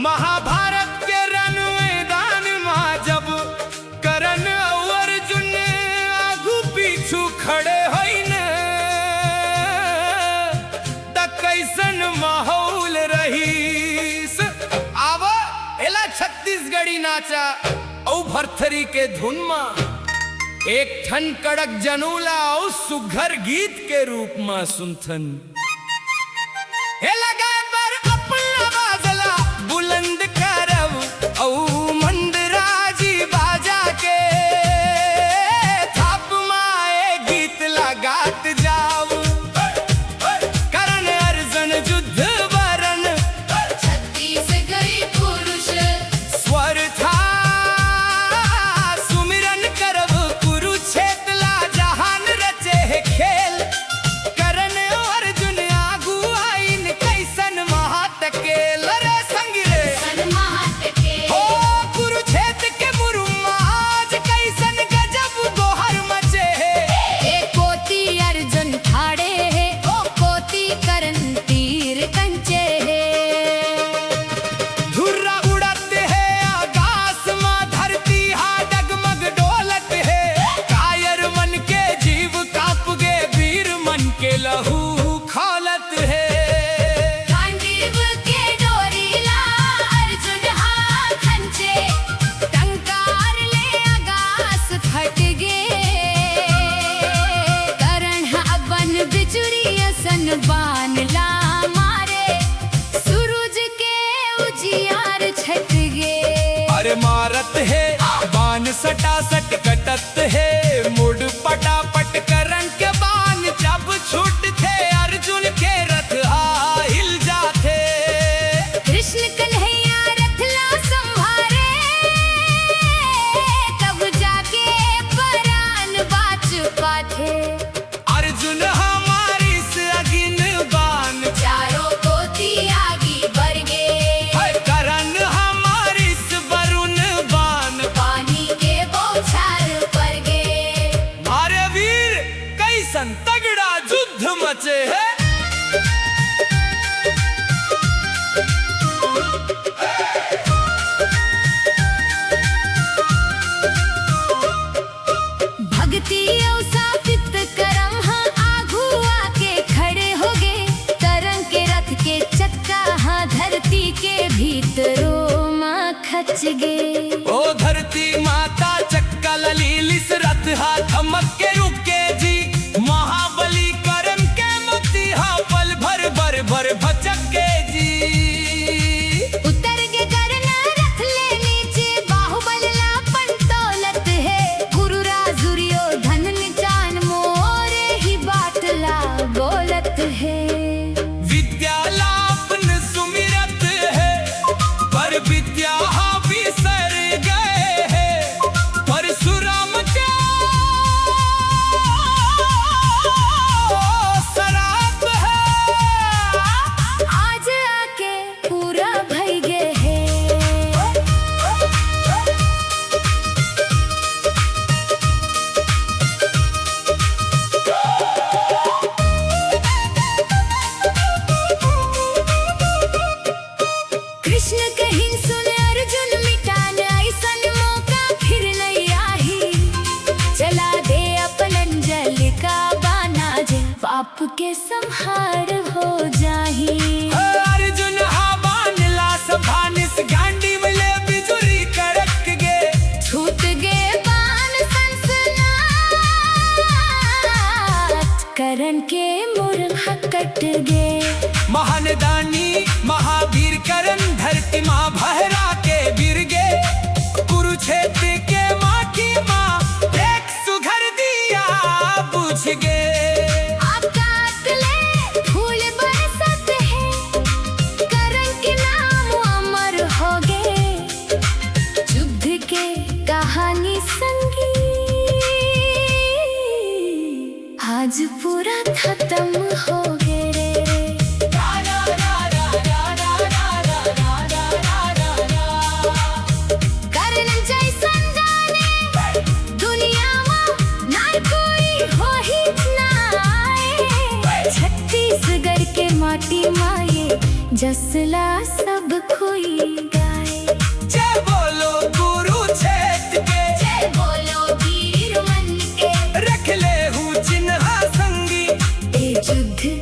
महाभारत के रण मैदान में जब करण और अर्जुन आगू पीछू खड़े होइन त कैसन माहौल रहीस। आव एला छत्तीसगढ़ी नाचा औ भरथरी के धुन में एक ठन कड़क जनूला और सुघर गीत के रूप में सुनथन। हे लगा पर अपना बाजला बुलंद करब औ मंदराजी बाजा के थाप माए गीत लगात जाव। करण अर्जुन युद्ध वरण छत्तीसगढ़ी पुरुष स्वर था सुमिरन करब कुरुक्षेत्र ला जहान रचे है खेल। करण अर्जुन आगू आइन कैसन महात के लरे संग रे सन्मात के हो कुरुक्षेत्र के मुरुम्मा आज कैसन गजब गोहर मचे है। एक कोती अर्जुन ठाड़े है ओ कोती करण तीर कंचे है। धुर्रा उड़त है आकाश में धरती हा डगमग डोलत है। कायर मन के जीव काप गे वीर मन के लहू खौलत है। गांडीव के डोरीला अर्जुन हाथ खंचे टंकार ले आकाश फट गे। करण अपन बिजुरिया सन बान ला मारे सूरज के उजियार छट गे। अरे मारत है बान सटा सट कटत है मुड़ पटापट करण के बान जब छूट थे अर्जुन के रथ आ हिल जाते। कृष्ण कन्हैया रथला संभारे तब जाके परान बाच पाथे। अर्जुन हमारी से अगिन बान चारों कोती आगी बढ़ गे है करण हमारी से वरुण बान। पानी के बौछार पड़ गे। मारे वीर कैसन तगड़ा युद्ध मचे है। भक्ति और साबित करम हाँ आगू आके खड़े हो गे। तरंग के रथ के चक्का हाँ धरती के भीतरों माँ खच गे। ओ धरती माता चक्का ललीलिस रथ हा थमक के रुके जी। महाबली करण के मोती हा पल भर भर भर भचक के जी। उतर के करना रथ ले नीचे बाहुबल ला पंतौलत है। गुरु राजुरियो धन निचान मोरे ही बाटला बोलत है। विद्या लापन सुमिरत है पर विद्या हा बिसर गए है। परशुराम के शराप है आज आके पूरा भई गे है। कृष्ण कहिन सुन अर्जुन मिटान ऐसन मौका फिर नहीं आही। चला दे अपन अंजलि का बाना जे पाप के संहार हो जाही। अर्जुन हा बानला सभानिस गांडी मिले बिजुरी कड़क गे। छूट गे बाण सनसनाट करण के मुरहा कट गे। महान दानी महावीर करण धरती माँ भहरा के वीर गे। कुरुक्षेत्र के माटी माँ एक सुघर दिया बुझ गे। आकाश ले फूल बरसत है करण के नाम अमर हो गे। युद्ध के कहानी संगी आज पूरा खत्म हो गे रे। करण जैसन जाने दुनिया में ना कोई हो ही ना आए। छत्तीसगढ़ के माटी माए जसला सब खोई गाए। जय बोलो कुरुक्षेत्र के, जय बोलो वीर मन के, रख ले हूँ चिन्हा संगी। ए युद्ध